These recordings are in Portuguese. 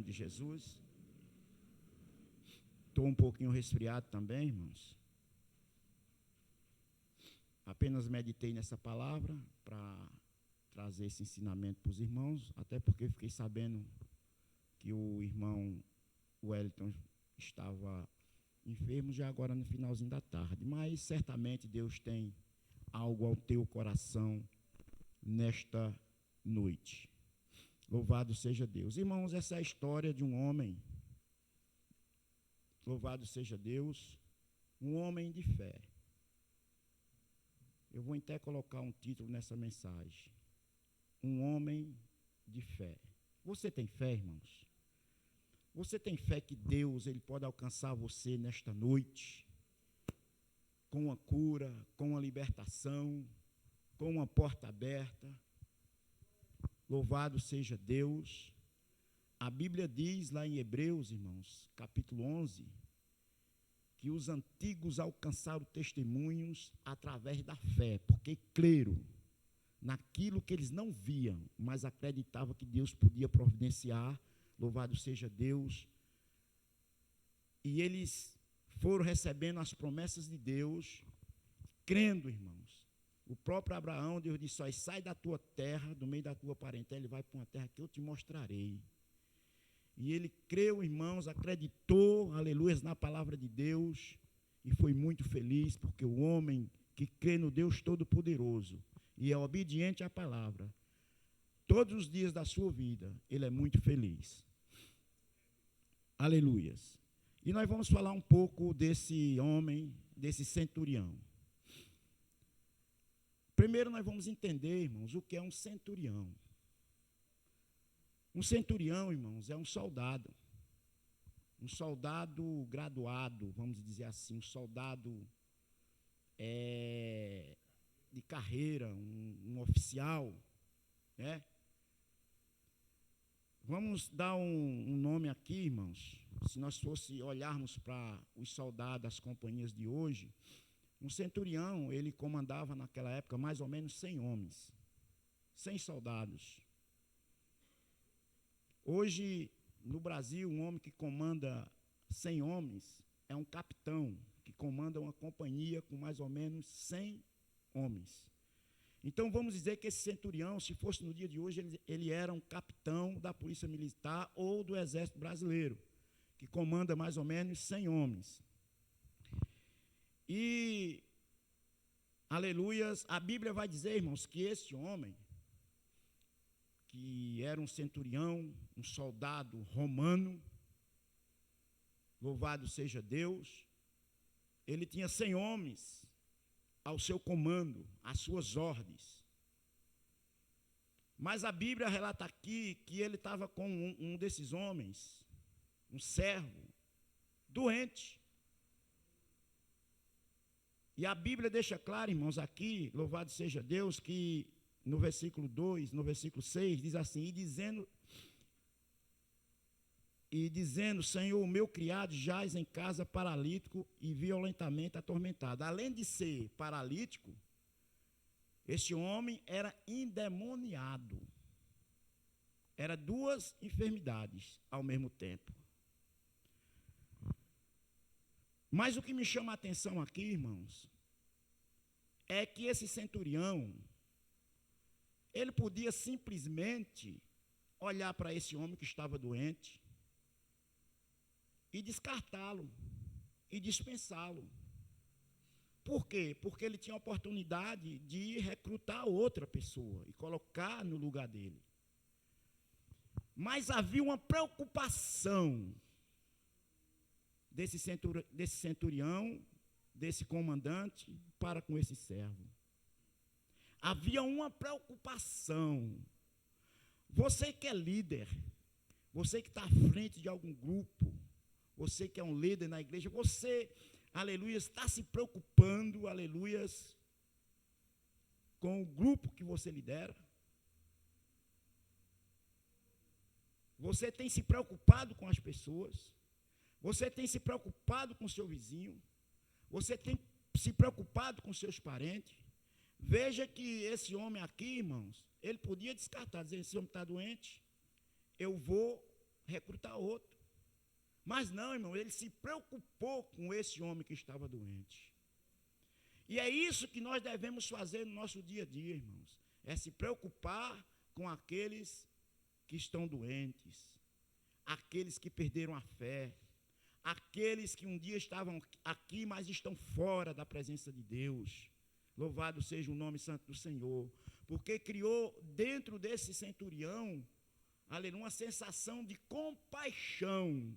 de Jesus. Estou um pouquinho resfriado também, irmãos. Apenas meditei nessa palavra para trazer esse ensinamento para os irmãos, até porque fiquei sabendo que o irmão Wellington estava enfermo já agora no finalzinho da tarde. Mas certamente Deus tem algo ao teu coração nesta noite. Louvado seja Deus. Irmãos, essa é a história de um homem, louvado seja Deus, um homem de fé. Eu vou até colocar um título nessa mensagem. Um homem de fé. Você tem fé, irmãos? Você tem fé que Deus ele pode alcançar você nesta noite? Com uma cura, com uma libertação, com uma porta aberta? Louvado seja Deus. A Bíblia diz lá em Hebreus, irmãos, capítulo 11, que os antigos alcançaram testemunhos através da fé, porque creram naquilo que eles não viam, mas acreditavam que Deus podia providenciar. Louvado seja Deus. E eles foram recebendo as promessas de Deus, crendo, irmãos. O próprio Abraão, Deus disse: só sai da tua terra, do meio da tua parentela, e vai para uma terra que eu te mostrarei. E ele creu, irmãos, acreditou, aleluia, na palavra de Deus, e foi muito feliz, porque o homem que crê no Deus Todo-Poderoso e é obediente à palavra, todos os dias da sua vida, ele é muito feliz. Aleluias. E nós vamos falar um pouco desse homem, desse centurião. Primeiro nós vamos entender, irmãos, o que é um centurião. Um centurião, irmãos, é um soldado graduado, vamos dizer assim, um soldado de carreira, um oficial, né? Vamos dar um nome aqui, irmãos. Se nós olharmos para os soldados das companhias de hoje, um centurião, ele comandava naquela época mais ou menos 100 homens, 100 soldados. Hoje, no Brasil, um homem que comanda 100 homens é um capitão, que comanda uma companhia com mais ou menos 100 homens. Então, vamos dizer que esse centurião, se fosse no dia de hoje, ele era um capitão da Polícia Militar ou do Exército Brasileiro, que comanda mais ou menos 100 homens. E, aleluias, a Bíblia vai dizer, irmãos, que esse homem, que era um centurião, um soldado romano, louvado seja Deus, ele tinha 100 homens ao seu comando, às suas ordens. Mas a Bíblia relata aqui que ele estava com um desses homens, um servo, doente. E a Bíblia deixa claro, irmãos, aqui, louvado seja Deus, que no versículo 2, no versículo 6, diz assim: e dizendo, Senhor, o meu criado jaz em casa paralítico e violentamente atormentado. Além de ser paralítico, esse homem era endemoniado. Era duas enfermidades ao mesmo tempo. Mas o que me chama a atenção aqui, irmãos, é que esse centurião, ele podia simplesmente olhar para esse homem que estava doente e descartá-lo, e dispensá-lo. Por quê? Porque ele tinha a oportunidade de recrutar outra pessoa e colocar no lugar dele. Mas havia uma preocupação desse centurião, desse comandante, para com esse servo. Havia uma preocupação. Você que é líder, você que está à frente de algum grupo, você que é um líder na igreja, você, aleluia, está se preocupando, aleluia, com o grupo que você lidera? Você tem se preocupado com as pessoas? Você tem se preocupado com o seu vizinho? Você tem se preocupado com seus parentes? Veja que esse homem aqui, irmãos, ele podia descartar, dizer: esse homem está doente, eu vou recrutar outro. Mas não, irmão, ele se preocupou com esse homem que estava doente. E é isso que nós devemos fazer no nosso dia a dia, irmãos. É se preocupar com aqueles que estão doentes, aqueles que perderam a fé, aqueles que um dia estavam aqui, mas estão fora da presença de Deus. Louvado seja o nome santo do Senhor. Porque criou dentro desse centurião, aleluia, uma sensação de compaixão.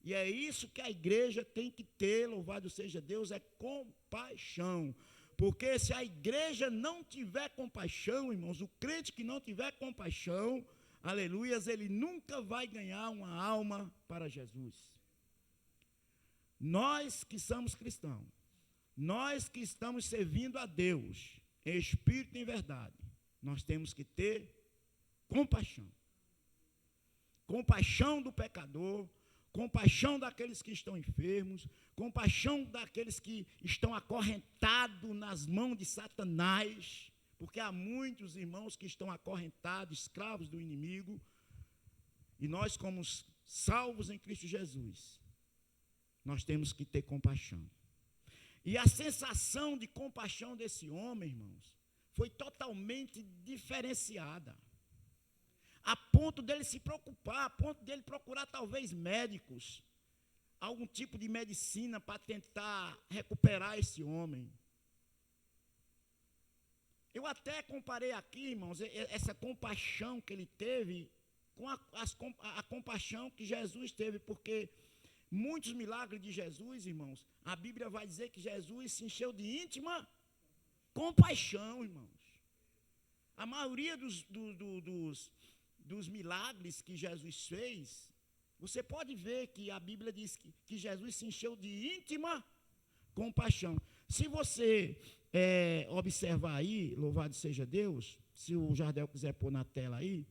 E é isso que a igreja tem que ter, louvado seja Deus, é compaixão. Porque se a igreja não tiver compaixão, irmãos, o crente que não tiver compaixão, aleluias, ele nunca vai ganhar uma alma para Jesus. Nós que somos cristãos, nós que estamos servindo a Deus, em espírito e em verdade, nós temos que ter compaixão. Compaixão do pecador, compaixão daqueles que estão enfermos, compaixão daqueles que estão acorrentados nas mãos de Satanás, porque há muitos irmãos que estão acorrentados, escravos do inimigo, e nós, como salvos em Cristo Jesus, nós temos que ter compaixão. E a sensação de compaixão desse homem, irmãos, foi totalmente diferenciada. A ponto dele se preocupar, a ponto dele procurar talvez médicos, algum tipo de medicina para tentar recuperar esse homem. Eu até comparei aqui, irmãos, essa compaixão que ele teve com a compaixão que Jesus teve, porque muitos milagres de Jesus, irmãos, a Bíblia vai dizer que Jesus se encheu de íntima compaixão, irmãos. A maioria dos milagres que Jesus fez, você pode ver que a Bíblia diz que Jesus se encheu de íntima compaixão. Se você observar aí, louvado seja Deus, se o Jardel quiser pôr na tela aí,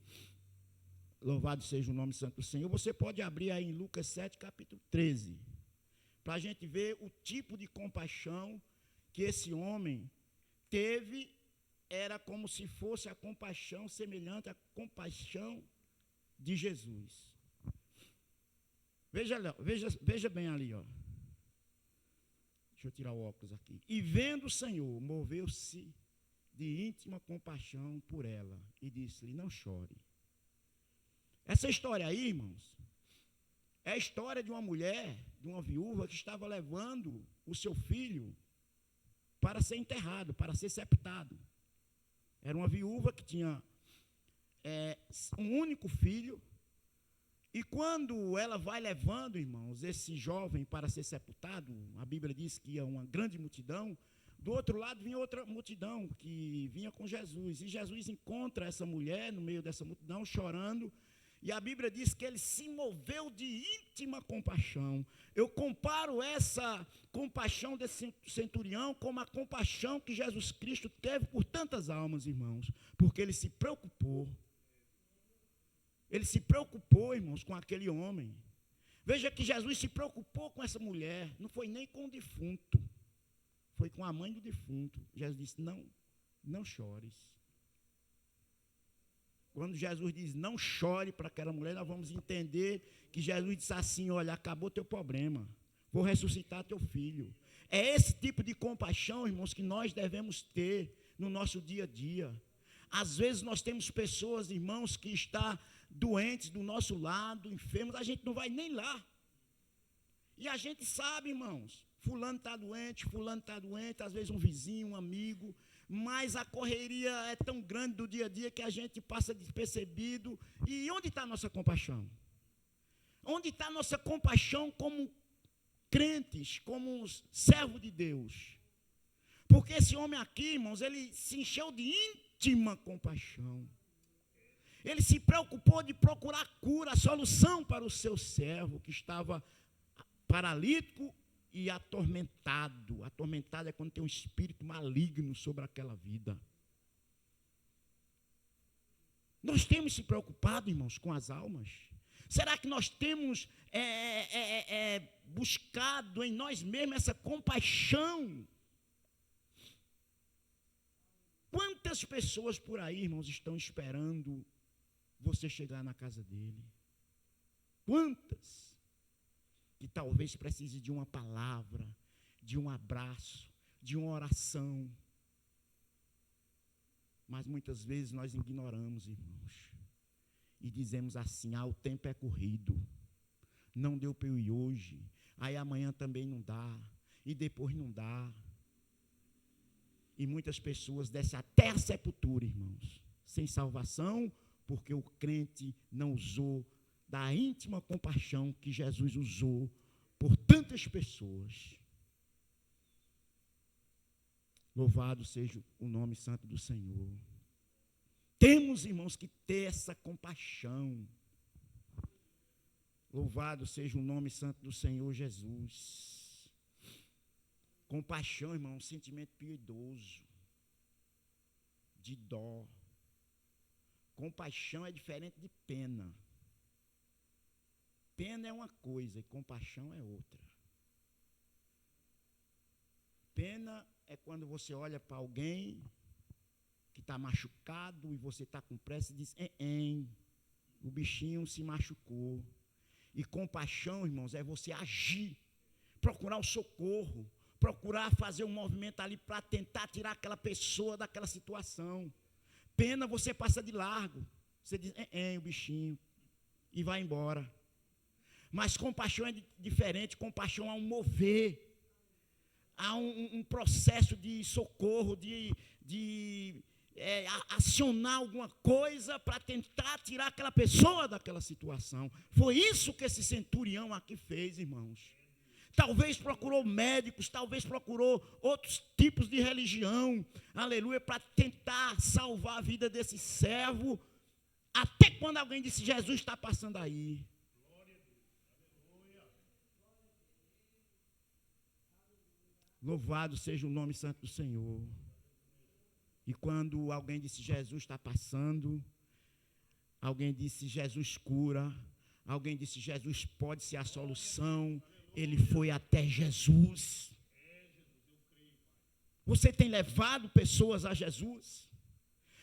louvado seja o nome santo do Senhor, você pode abrir aí em Lucas 7, capítulo 13, para a gente ver o tipo de compaixão que esse homem teve. Era como se fosse a compaixão semelhante à compaixão de Jesus. Veja bem ali, ó. Deixa eu tirar o óculos aqui. E vendo o Senhor, moveu-se de íntima compaixão por ela e disse-lhe: não chore. Essa história aí, irmãos, é a história de uma mulher, de uma viúva que estava levando o seu filho para ser enterrado, para ser sepultado. Era uma viúva que tinha um único filho, e quando ela vai levando, irmãos, esse jovem para ser sepultado, a Bíblia diz que ia uma grande multidão, do outro lado vinha outra multidão que vinha com Jesus, e Jesus encontra essa mulher no meio dessa multidão chorando, e a Bíblia diz que ele se moveu de íntima compaixão. Eu comparo essa compaixão desse centurião com a compaixão que Jesus Cristo teve por tantas almas, irmãos, porque ele se preocupou. Ele se preocupou, irmãos, com aquele homem. Veja que Jesus se preocupou com essa mulher, não foi nem com o defunto, foi com a mãe do defunto. Jesus disse: não chores. Quando Jesus diz não chore para aquela mulher, nós vamos entender que Jesus disse assim: olha, acabou teu problema, vou ressuscitar teu filho. É esse tipo de compaixão, irmãos, que nós devemos ter no nosso dia a dia. Às vezes nós temos pessoas, irmãos, que estão doentes do nosso lado, enfermos, a gente não vai nem lá. E a gente sabe, irmãos, fulano está doente, às vezes um vizinho, um amigo, mas a correria é tão grande do dia a dia que a gente passa despercebido. E onde está a nossa compaixão? Onde está a nossa compaixão como crentes, como servos de Deus? Porque esse homem aqui, irmãos, ele se encheu de íntima compaixão. Ele se preocupou de procurar cura, a solução para o seu servo que estava paralítico e atormentado. Atormentado é quando tem um espírito maligno sobre aquela vida. Nós temos se preocupado, irmãos, com as almas? Será que nós temos buscado em nós mesmos essa compaixão? Quantas pessoas por aí, irmãos, estão esperando você chegar na casa dele? quantas que talvez precise de uma palavra, de um abraço, de uma oração. Mas muitas vezes nós ignoramos, irmãos, e dizemos assim: o tempo é corrido, não deu para eu ir hoje, aí amanhã também não dá, e depois não dá. E muitas pessoas descem até a sepultura, irmãos, sem salvação, porque o crente não usou da íntima compaixão que Jesus usou por tantas pessoas. Louvado seja o nome santo do Senhor. Temos, irmãos, que ter essa compaixão. Louvado seja o nome santo do Senhor Jesus. Compaixão, irmão, é um sentimento piedoso, de dó. Compaixão é diferente de pena. Pena é uma coisa e compaixão é outra. Pena é quando você olha para alguém que está machucado e você está com pressa e diz: o bichinho se machucou. E compaixão, irmãos, é você agir, procurar o socorro, procurar fazer um movimento ali para tentar tirar aquela pessoa daquela situação. Pena você passa de largo, você diz: o bichinho, e vai embora. Mas compaixão é diferente. Compaixão há um mover, há um processo de socorro, de acionar alguma coisa para tentar tirar aquela pessoa daquela situação. Foi isso que esse centurião aqui fez, irmãos. Talvez procurou médicos, talvez procurou outros tipos de religião, aleluia, para tentar salvar a vida desse servo, até quando alguém disse: Jesus está passando aí. Louvado seja o nome santo do Senhor. E quando alguém disse: Jesus está passando, alguém disse: Jesus cura, alguém disse: Jesus pode ser a solução, ele foi até Jesus. Você tem levado pessoas a Jesus?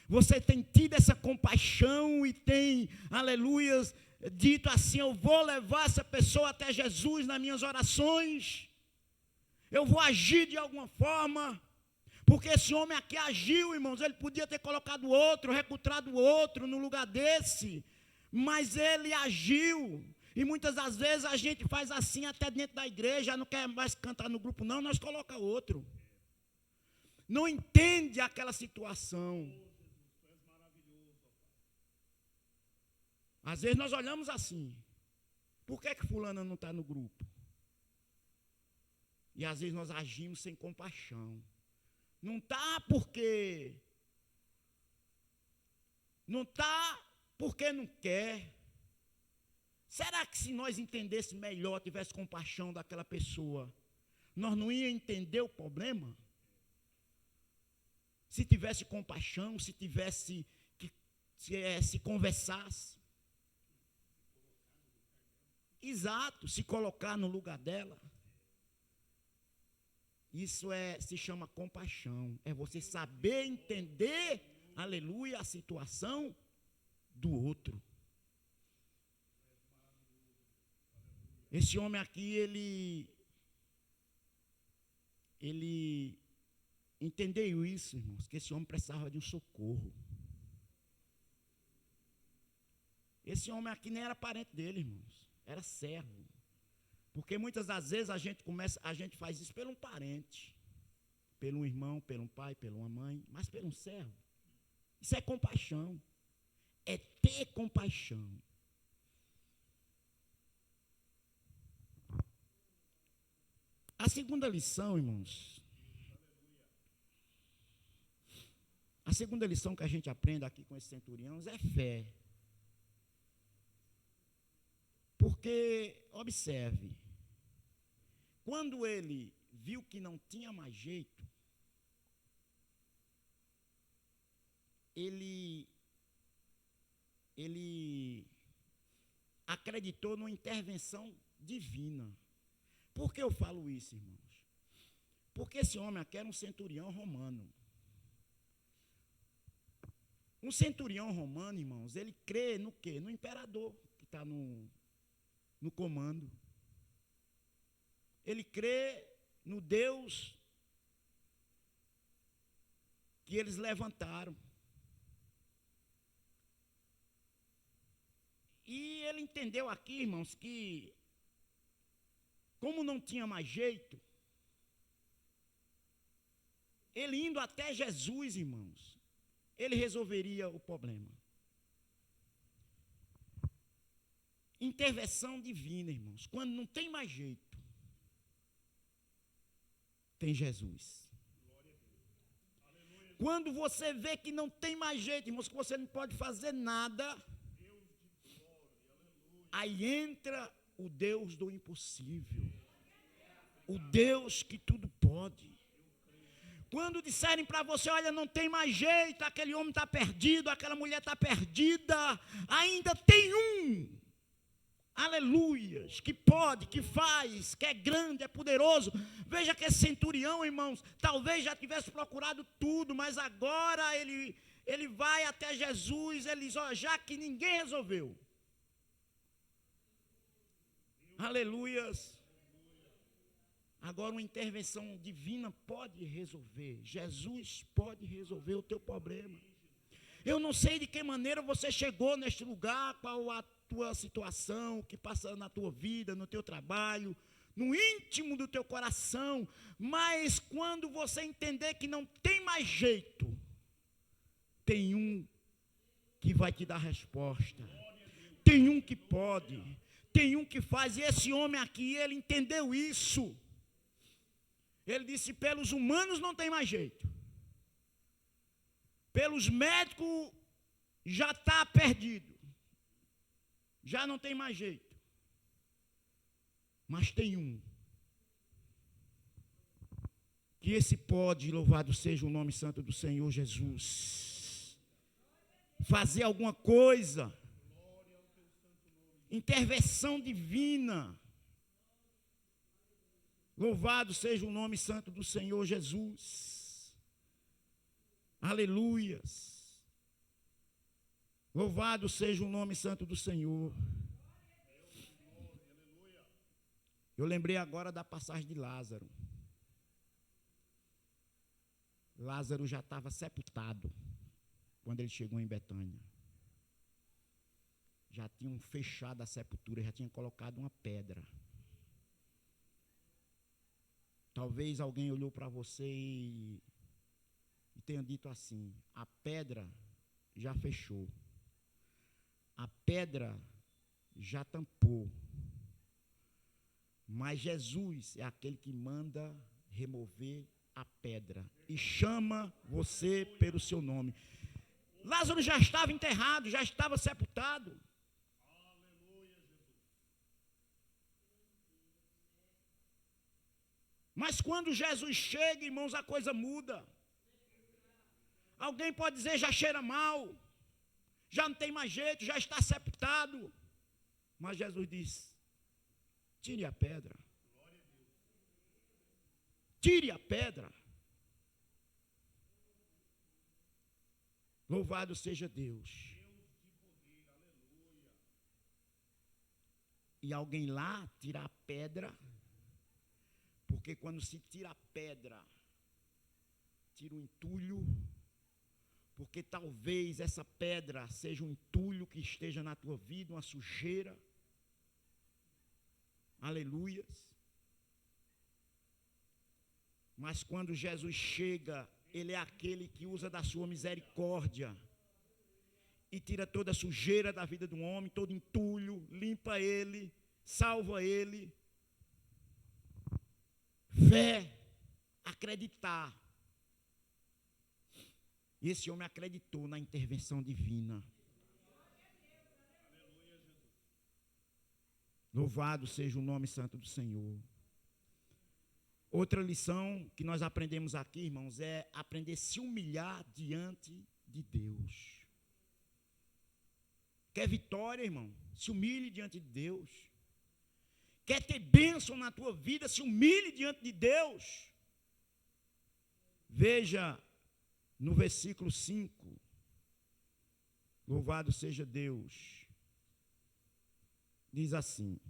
Você tem tido essa compaixão e tem, aleluias, dito assim: eu vou levar essa pessoa até Jesus nas minhas orações? Eu vou agir de alguma forma, porque esse homem aqui agiu, irmãos. Ele podia ter colocado outro, recrutado outro no lugar desse, mas ele agiu. E muitas das vezes a gente faz assim até dentro da igreja, não quer mais cantar no grupo não, nós coloca outro. Não entende aquela situação. Às vezes nós olhamos assim: por que fulana não está no grupo? E às vezes nós agimos sem compaixão. Não está porque não quer. Será que se nós entendêssemos melhor, tivesse compaixão daquela pessoa, nós não íamos entender o problema? Se tivesse compaixão, se tivesse se conversasse. Exato, se colocar no lugar dela. Isso se chama compaixão. É você saber entender, aleluia, a situação do outro. Esse homem aqui, ele entendeu isso, irmãos, que esse homem precisava de um socorro. Esse homem aqui nem era parente dele, irmãos, era servo. Porque muitas das vezes a gente faz isso pelo um parente, pelo um irmão, pelo um pai, pela uma mãe, mas pelo um servo. Isso é compaixão. É ter compaixão. A segunda lição, irmãos, a segunda lição que a gente aprende aqui com esses centuriões é fé. Porque, observe, quando ele viu que não tinha mais jeito, ele acreditou numa intervenção divina. Por que eu falo isso, irmãos? Porque esse homem aqui era um centurião romano. Um centurião romano, irmãos, ele crê no quê? No imperador, que está no comando. Ele crê no Deus que eles levantaram. E ele entendeu aqui, irmãos, que como não tinha mais jeito, ele indo até Jesus, irmãos, ele resolveria o problema. Intervenção divina, irmãos. Quando não tem mais jeito, tem Jesus. Quando você vê que não tem mais jeito, irmãos, que você não pode fazer nada, aí entra o Deus do impossível, o Deus que tudo pode. Quando disserem para você, olha, não tem mais jeito, aquele homem está perdido, aquela mulher está perdida, ainda tem um, aleluias, que pode, que faz, que é grande, é poderoso. Veja que esse centurião, irmãos, talvez já tivesse procurado tudo, mas agora ele vai até Jesus, ele diz, ó, já que ninguém resolveu, aleluias, agora uma intervenção divina pode resolver. Jesus pode resolver o teu problema. Eu não sei de que maneira você chegou neste lugar, qual a tua situação, o que passa na tua vida, no teu trabalho, no íntimo do teu coração, mas quando você entender que não tem mais jeito, tem um que vai te dar resposta, tem um que pode, tem um que faz. E esse homem aqui, ele entendeu isso. Ele disse, pelos humanos não tem mais jeito, pelos médicos já está perdido, já não tem mais jeito, mas tem um, que esse pode, louvado seja o nome santo do Senhor Jesus, fazer alguma coisa, intervenção divina. Louvado seja o nome santo do Senhor Jesus. Aleluias. Louvado seja o nome santo do Senhor. Eu lembrei agora da passagem de Lázaro. Lázaro já estava sepultado quando ele chegou em Betânia. Já tinham fechado a sepultura, já tinham colocado uma pedra. Talvez alguém olhou para você e tenha dito assim, a pedra já fechou, a pedra já tampou, mas Jesus é aquele que manda remover a pedra e chama você pelo seu nome. Lázaro já estava enterrado, já estava sepultado. Mas quando Jesus chega, irmãos, a coisa muda. Alguém pode dizer, já cheira mal, já não tem mais jeito, já está sepultado. Mas Jesus diz, tire a pedra. Tire a pedra. Louvado seja Deus. E alguém lá tira a pedra. Porque quando se tira a pedra, tira o entulho, porque talvez essa pedra seja um entulho que esteja na tua vida, uma sujeira. Aleluias. Mas quando Jesus chega, ele é aquele que usa da sua misericórdia e tira toda a sujeira da vida do homem, todo entulho, limpa ele, salva ele. Fé, acreditar. E esse homem acreditou na intervenção divina. Louvado seja o nome santo do Senhor. Outra lição que nós aprendemos aqui, irmãos, é aprender a se humilhar diante de Deus. Quer vitória, irmão? Se humilhe diante de Deus. Quer ter bênção na tua vida? Se humilhe diante de Deus. Veja no versículo 5. Louvado seja Deus. Diz assim: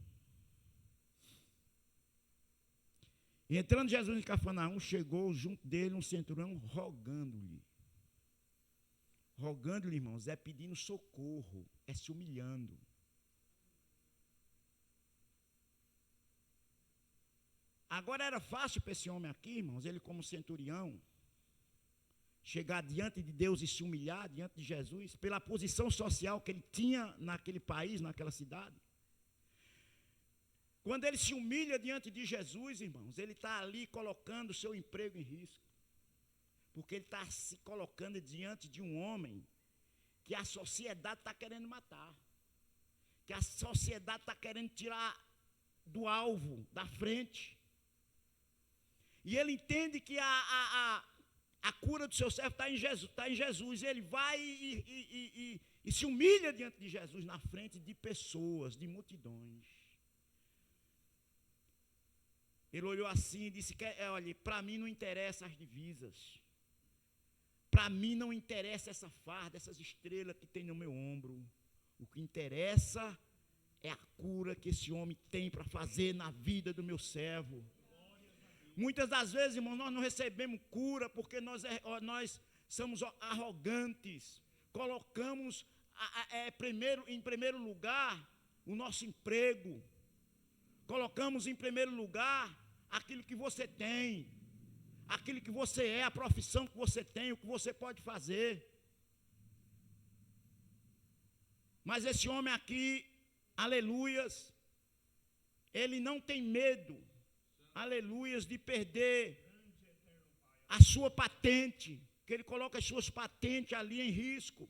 E entrando Jesus em Cafarnaum, chegou junto dele um centurião rogando-lhe. Rogando-lhe, irmãos, é pedindo socorro, é se humilhando. Agora era fácil para esse homem aqui, irmãos, ele como centurião, chegar diante de Deus e se humilhar diante de Jesus, pela posição social que ele tinha naquele país, naquela cidade. Quando ele se humilha diante de Jesus, irmãos, ele está ali colocando o seu emprego em risco. Porque ele está se colocando diante de um homem que a sociedade está querendo matar. Que a sociedade está querendo tirar do alvo, da frente. E ele entende que a cura do seu servo está em Jesus. Ele vai e se humilha diante de Jesus, na frente de pessoas, de multidões. Ele olhou assim e disse, olha, para mim não interessa as divisas. Para mim não interessa essa farda, essas estrelas que tem no meu ombro. O que interessa é a cura que esse homem tem para fazer na vida do meu servo. Muitas das vezes, irmão, nós não recebemos cura porque nós somos arrogantes. Colocamos em primeiro lugar o nosso emprego. Colocamos em primeiro lugar aquilo que você tem, aquilo que você é, a profissão que você tem, o que você pode fazer. Mas esse homem aqui, aleluias, ele não tem medo, aleluias, de perder a sua patente, que ele coloca as suas patentes ali em risco.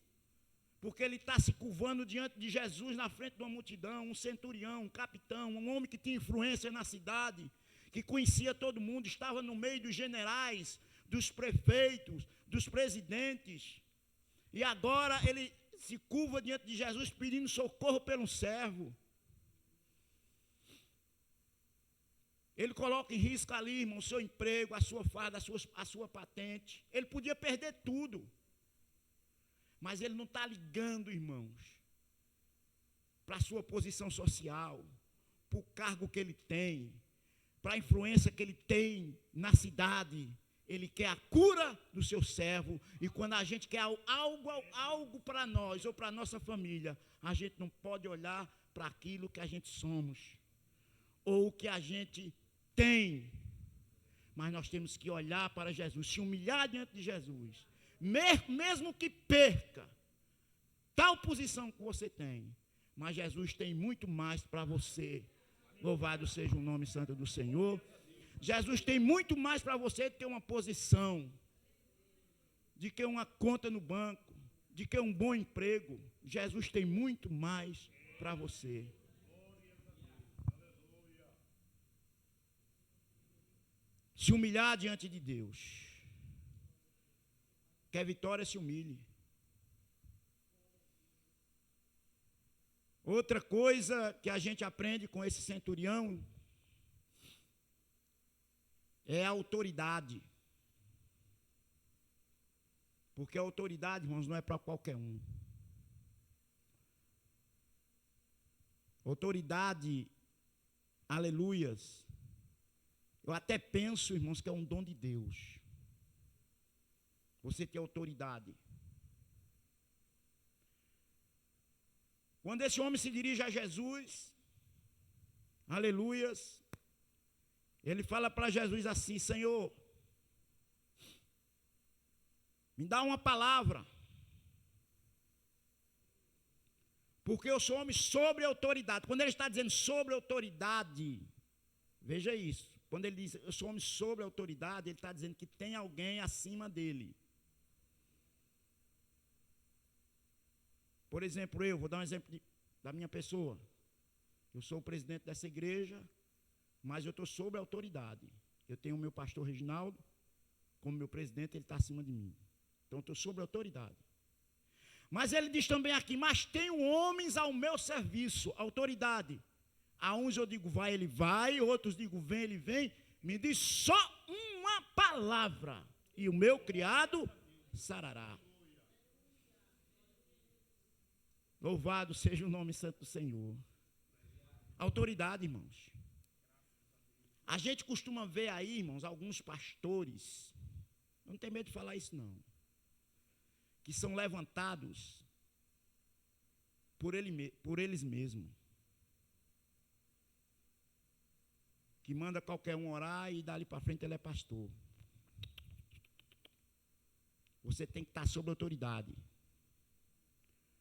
Porque ele está se curvando diante de Jesus na frente de uma multidão, um centurião, um capitão, um homem que tinha influência na cidade, que conhecia todo mundo, estava no meio dos generais, dos prefeitos, dos presidentes. E agora ele se curva diante de Jesus pedindo socorro pelo servo. Ele coloca em risco ali, irmão, o seu emprego, a sua farda, a sua patente. Ele podia perder tudo. Mas ele não está ligando, irmãos, para a sua posição social, para o cargo que ele tem, para a influência que ele tem na cidade. Ele quer a cura do seu servo. E quando a gente quer algo para nós ou para a nossa família, a gente não pode olhar para aquilo que a gente somos ou o que a gente tem. Mas nós temos que olhar para Jesus, se humilhar diante de Jesus. Mesmo que perca tal posição que você tem, mas Jesus tem muito mais para você. Louvado seja o nome santo do Senhor. Jesus tem muito mais para você do que uma posição, de que uma conta no banco, de que um bom emprego. Jesus tem muito mais para você. Se humilhar diante de Deus. Quer vitória, se humilhe. Outra coisa que a gente aprende com esse centurião é a autoridade. Porque a autoridade, irmãos, não é para qualquer um. Autoridade, aleluias. Eu até penso, irmãos, que é um dom de Deus. Você tem autoridade. Quando esse homem se dirige a Jesus, aleluias, ele fala para Jesus assim: Senhor, me dá uma palavra, porque eu sou homem sobre autoridade. Quando ele está dizendo sobre autoridade, veja isso, quando ele diz eu sou homem sobre autoridade, ele está dizendo que tem alguém acima dele. Por exemplo, vou dar um exemplo da minha pessoa. Eu sou o presidente dessa igreja, mas eu estou sob a autoridade. Eu tenho o meu pastor Reginaldo, como meu presidente, ele está acima de mim. Então, eu estou sob a autoridade. Mas ele diz também aqui, mas tenho homens ao meu serviço, autoridade. A uns eu digo vai, ele vai, outros digo vem, ele vem. Me diz só uma palavra, e o meu criado sarará. Louvado seja o nome santo do Senhor. Autoridade, irmãos. A gente costuma ver aí, irmãos, alguns pastores, eu não tenho medo de falar isso não, que são levantados por eles mesmos. Que manda qualquer um orar e dali para frente ele é pastor. Você tem que estar sob autoridade.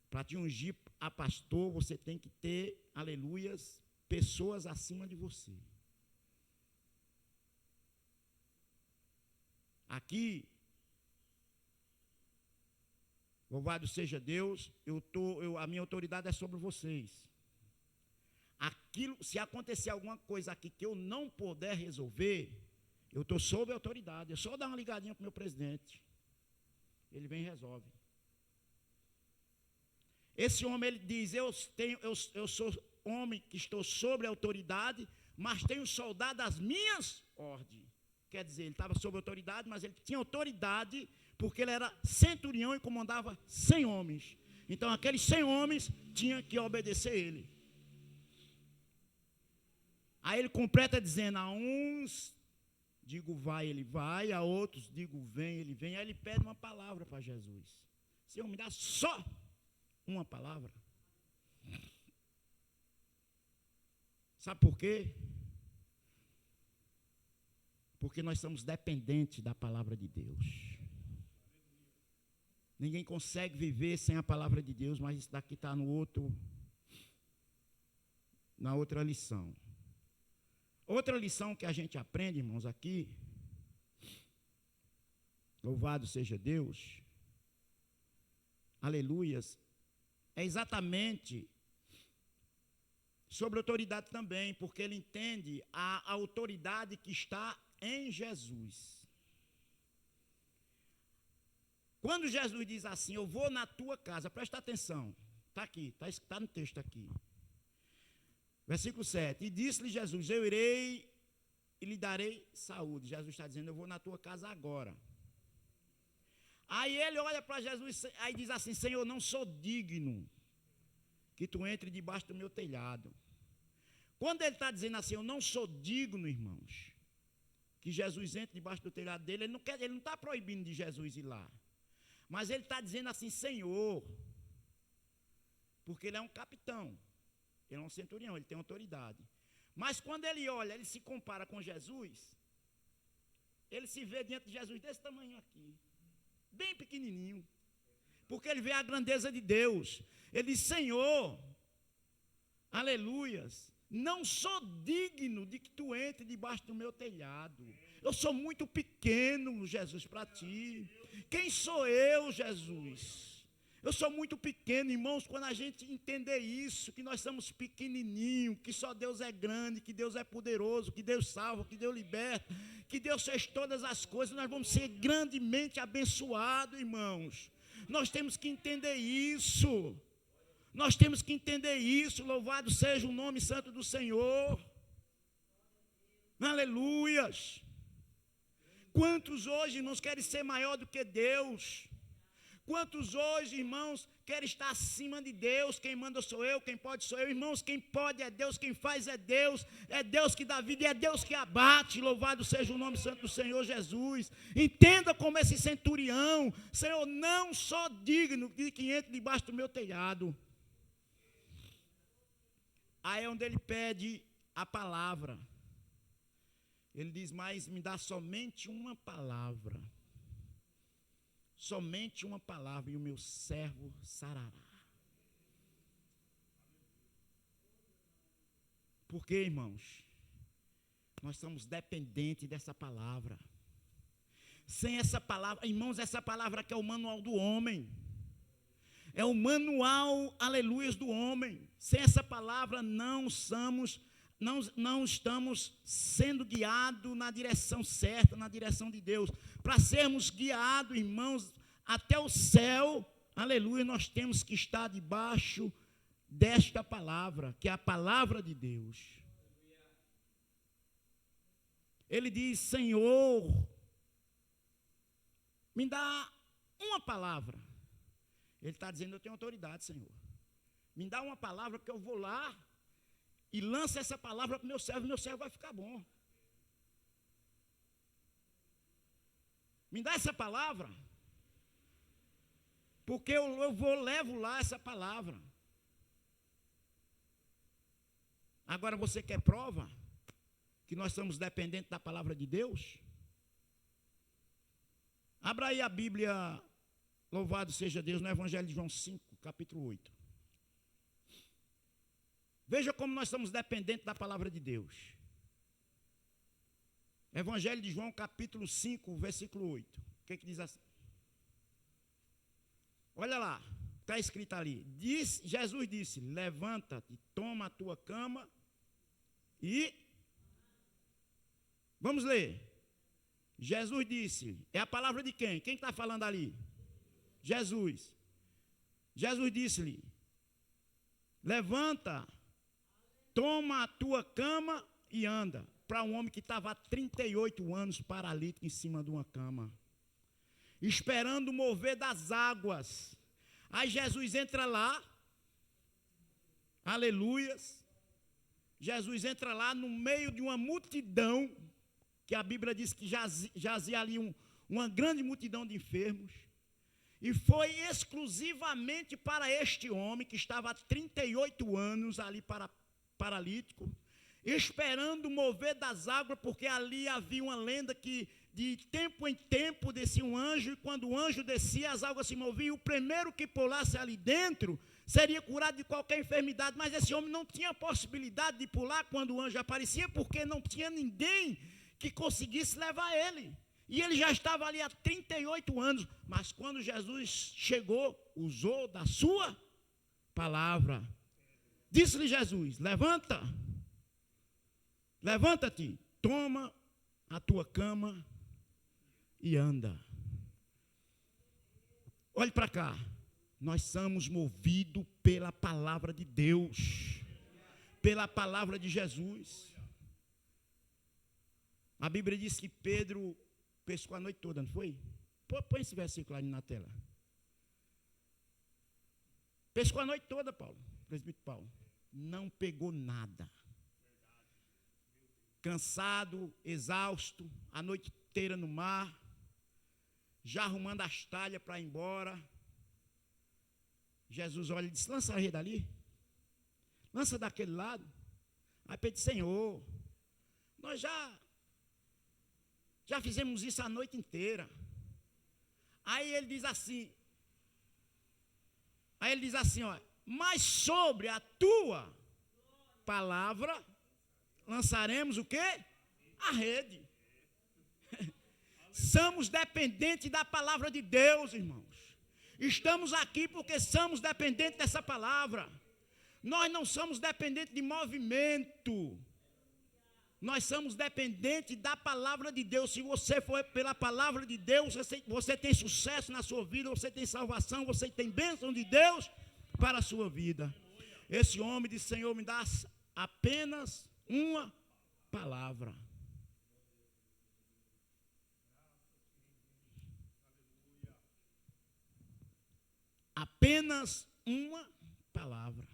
Para te ungir a pastor, você tem que ter, aleluias, pessoas acima de você. Aqui, louvado seja Deus, a minha autoridade é sobre vocês. Se acontecer alguma coisa aqui que eu não puder resolver, eu estou sob autoridade. É só dar uma ligadinha para o meu presidente. Ele vem e resolve. Esse homem, ele diz, eu sou homem que estou sobre autoridade, mas tenho soldado às minhas ordens. Quer dizer, ele estava sob autoridade, mas ele tinha autoridade porque ele era centurião e comandava 100 homens. Então, aqueles 100 homens tinham que obedecer a ele. Aí ele completa dizendo, a uns digo vai, ele vai, a outros digo vem, ele vem. Aí ele pede uma palavra para Jesus. Senhor, me dá só uma palavra. Sabe por quê? Porque nós somos dependentes da palavra de Deus. Ninguém consegue viver sem a palavra de Deus, mas isso daqui está na outra lição. Outra lição que a gente aprende, irmãos, aqui, louvado seja Deus, aleluias, é exatamente sobre autoridade também, porque ele entende a autoridade que está em Jesus. Quando Jesus diz assim, eu vou na tua casa, presta atenção, está aqui, está no texto aqui. Versículo 7, e disse-lhe Jesus, eu irei e lhe darei saúde. Jesus está dizendo, eu vou na tua casa agora. Aí ele olha para Jesus, aí diz assim, Senhor, não sou digno que tu entre debaixo do meu telhado. Quando ele está dizendo assim, eu não sou digno, irmãos, que Jesus entre debaixo do telhado dele, ele não está proibindo de Jesus ir lá. Mas ele está dizendo assim, Senhor, porque ele é um capitão. Ele é um centurião, ele tem autoridade. Mas quando ele olha, ele se compara com Jesus, ele se vê diante de Jesus desse tamanho aqui, bem pequenininho, porque ele vê a grandeza de Deus. Ele diz, Senhor, aleluias, não sou digno de que tu entre debaixo do meu telhado. Eu sou muito pequeno, Jesus, para ti. Quem sou eu, Jesus? Eu sou muito pequeno, irmãos, quando a gente entender isso, que nós somos pequenininhos, que só Deus é grande, que Deus é poderoso, que Deus salva, que Deus liberta, que Deus fez todas as coisas, nós vamos ser grandemente abençoados, irmãos. Nós temos que entender isso. Nós temos que entender isso. Louvado seja o nome santo do Senhor. Aleluias. Quantos hoje, irmãos, querem ser maior do que Deus? Quantos hoje, irmãos, querem estar acima de Deus? Quem manda sou eu, quem pode sou eu. Irmãos, quem pode é Deus, quem faz é Deus que dá vida e é Deus que abate. Louvado seja o nome santo do Senhor Jesus. Entenda como esse centurião, Senhor, não sou digno de que entre debaixo do meu telhado. Aí é onde ele pede a palavra. Ele diz, mas me dá somente uma palavra. Somente uma palavra e o meu servo sarará. Por quê, irmãos? Nós somos dependentes dessa palavra. Sem essa palavra, irmãos, essa palavra que é o manual do homem. É o manual, aleluias, do homem. Sem essa palavra não estamos sendo guiados na direção certa, na direção de Deus. Para sermos guiados, irmãos, até o céu, aleluia, nós temos que estar debaixo desta palavra, que é a palavra de Deus. Ele diz, Senhor, me dá uma palavra. Ele está dizendo, eu tenho autoridade, Senhor. Me dá uma palavra que eu vou lá e lança essa palavra para o meu servo vai ficar bom. Me dá essa palavra. Porque eu levo lá essa palavra. Agora você quer prova que nós estamos dependentes da palavra de Deus? Abra aí a Bíblia, louvado seja Deus, no Evangelho de João 5, capítulo 8. Veja como nós estamos dependentes da palavra de Deus. Evangelho de João, capítulo 5, versículo 8. O que diz assim? Olha lá, está escrito ali. Jesus disse, levanta-te, toma a tua cama e... Vamos ler. Jesus disse, é a palavra de quem? Quem está falando ali? Jesus. Jesus disse-lhe, levanta, toma a tua cama e anda. Para um homem que estava há 38 anos paralítico em cima de uma cama, esperando o mover das águas. Aí Jesus entra lá, aleluias, Jesus entra lá no meio de uma multidão, que a Bíblia diz que jazia ali uma grande multidão de enfermos, e foi exclusivamente para este homem que estava há 38 anos ali paralítico, esperando o mover das águas, porque ali havia uma lenda que de tempo em tempo descia um anjo, e quando o anjo descia, as águas se moviam, e o primeiro que pulasse ali dentro seria curado de qualquer enfermidade. Mas esse homem não tinha possibilidade de pular quando o anjo aparecia, porque não tinha ninguém que conseguisse levar ele. E ele já estava ali há 38 anos, mas quando Jesus chegou, usou da sua palavra. Disse-lhe Jesus, levanta-te, toma a tua cama e anda. Olhe para cá, nós somos movidos pela palavra de Deus, pela palavra de Jesus. A Bíblia diz que Pedro pescou a noite toda, não foi? Põe esse versículo ali na tela. Pescou a noite toda, Paulo, presbítero Paulo. Não pegou nada. Cansado, exausto, a noite inteira no mar, já arrumando as talhas para ir embora. Jesus olha e diz, lança a rede ali, lança daquele lado. Aí Pedro disse, Senhor, nós já fizemos isso a noite inteira. Aí ele diz assim, ó, mas sobre a tua palavra lançaremos o quê? A rede. Somos dependentes da palavra de Deus, irmãos. Estamos aqui porque somos dependentes dessa palavra. Nós não somos dependentes de movimento. Nós somos dependentes da palavra de Deus. Se você for pela palavra de Deus, você tem sucesso na sua vida, você tem salvação, você tem bênção de Deus para a sua vida. Esse homem disse, Senhor, me dá apenas uma palavra. Apenas uma palavra.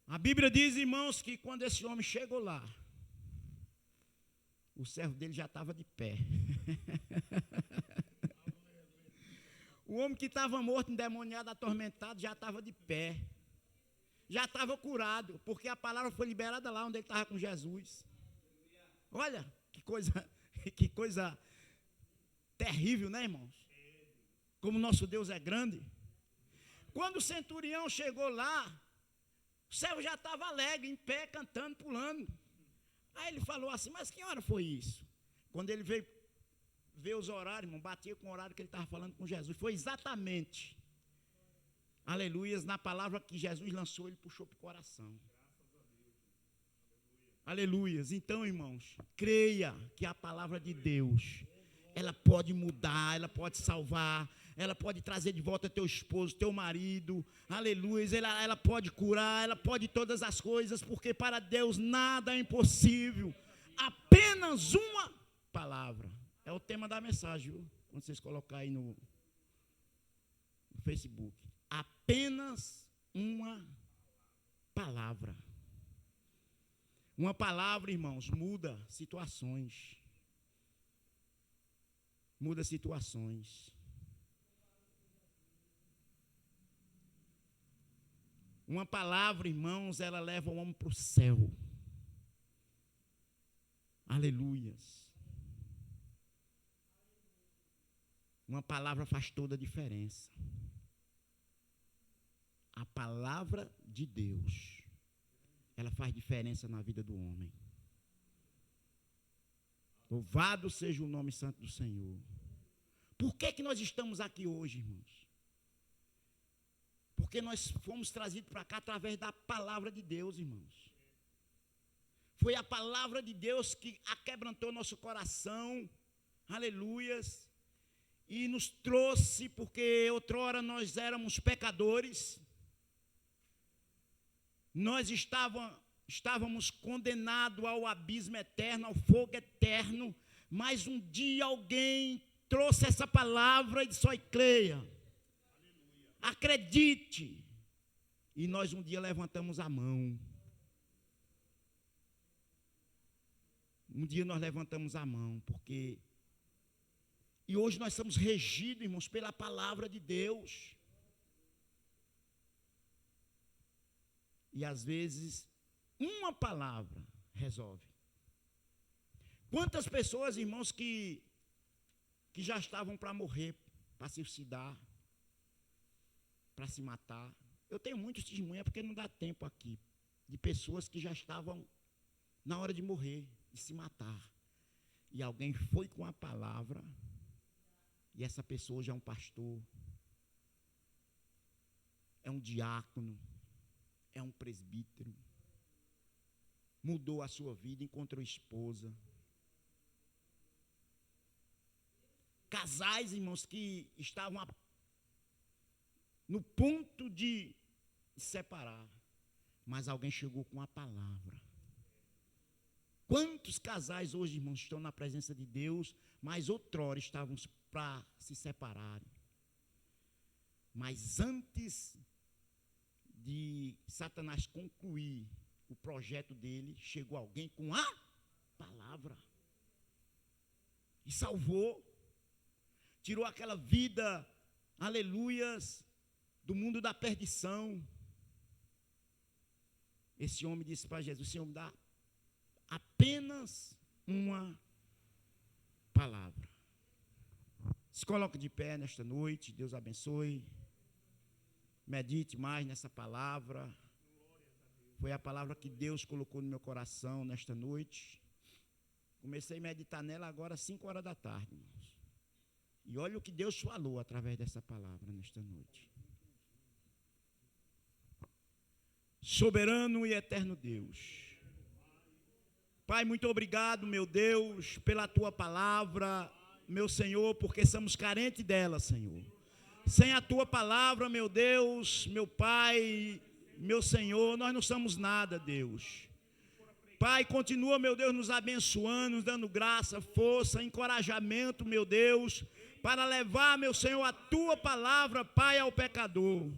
A Bíblia diz, irmãos, que quando esse homem chegou lá, o servo dele já estava de pé. O homem que estava morto, endemoniado, atormentado, já estava de pé. Já estava curado, porque a palavra foi liberada lá onde ele estava com Jesus. Olha, que coisa terrível, né, irmãos? Como nosso Deus é grande. Quando o centurião chegou lá, o servo já estava alegre, em pé, cantando, pulando. Aí ele falou assim, mas que hora foi isso? Quando ele veio ver os horários, irmão, batia com o horário que ele estava falando com Jesus. Foi exatamente, aleluias, na palavra que Jesus lançou, ele puxou para o coração. Aleluias. Então, irmãos, creia que a palavra de Deus, ela pode mudar, ela pode salvar, ela pode trazer de volta teu esposo, teu marido, aleluia, ela pode curar, ela pode todas as coisas, porque para Deus nada é impossível, apenas uma palavra. É o tema da mensagem, viu? Quando vocês colocarem aí no Facebook, apenas uma palavra. Uma palavra, irmãos, muda situações. muda situações. Uma palavra, irmãos, ela leva o homem para o céu. Aleluias. Uma palavra faz toda a diferença. A palavra de Deus, ela faz diferença na vida do homem. Louvado seja o nome santo do Senhor. Por que nós estamos aqui hoje, irmãos? Porque nós fomos trazidos para cá através da palavra de Deus, irmãos. Foi a palavra de Deus que aquebrantou nosso coração, aleluias, e nos trouxe, porque outrora nós éramos pecadores, nós estávamos condenados ao abismo eterno, ao fogo eterno, mas um dia alguém trouxe essa palavra e disse: "Oi, creia, acredite", e nós um dia levantamos a mão. Um dia nós levantamos a mão, porque... E hoje nós somos regidos, irmãos, pela palavra de Deus. E às vezes, uma palavra resolve. Quantas pessoas, irmãos, que já estavam para morrer, para se suicidar, para se matar. Eu tenho muitos testemunhos, porque não dá tempo aqui, de pessoas que já estavam na hora de morrer, de se matar. E alguém foi com a palavra, e essa pessoa já é um pastor, é um diácono, é um presbítero, mudou a sua vida, encontrou esposa. Casais, irmãos, que estavam no ponto de separar, mas alguém chegou com a palavra. Quantos casais hoje, irmãos, estão na presença de Deus, mas outrora estavam para se separarem. Mas antes de Satanás concluir o projeto dele, chegou alguém com a palavra e salvou, tirou aquela vida, aleluias, do mundo da perdição. Esse homem disse para Jesus: "Senhor, me dá apenas uma palavra". Se coloque de pé nesta noite, Deus abençoe. Medite mais nessa palavra. Foi a palavra que Deus colocou no meu coração nesta noite. Comecei a meditar nela agora às 5 horas da tarde, irmãos. E olha o que Deus falou através dessa palavra nesta noite. Soberano e eterno Deus, Pai, muito obrigado, meu Deus, pela tua palavra, meu Senhor, porque somos carentes dela, Senhor. Sem a tua palavra, meu Deus, meu Pai, meu Senhor, nós não somos nada, Deus. Pai, continua, meu Deus, nos abençoando, nos dando graça, força, encorajamento, meu Deus, para levar, meu Senhor, a tua palavra, Pai, ao pecador.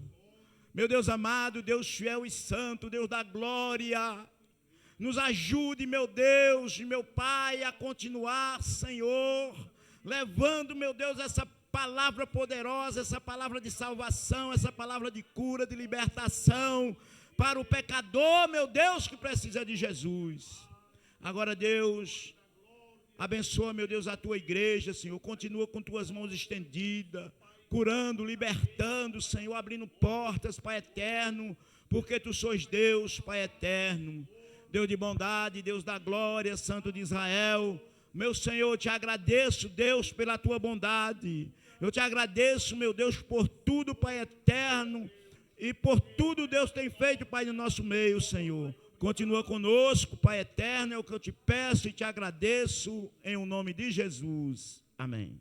Meu Deus amado, Deus fiel e santo, Deus da glória, nos ajude, meu Deus, meu Pai, a continuar, Senhor, levando, meu Deus, essa palavra poderosa, essa palavra de salvação, essa palavra de cura, de libertação, para o pecador, meu Deus, que precisa de Jesus. Agora, Deus, abençoa, meu Deus, a tua igreja, Senhor, continua com tuas mãos estendidas, curando, libertando, Senhor, abrindo portas, Pai eterno, porque tu sois Deus, Pai eterno, Deus de bondade, Deus da glória, Santo de Israel. Meu Senhor, eu te agradeço, Deus, pela tua bondade. Eu te agradeço, meu Deus, por tudo, Pai eterno, e por tudo Deus tem feito, Pai, no nosso meio, Senhor. Continua conosco, Pai eterno, é o que eu te peço e te agradeço, em o nome de Jesus. Amém.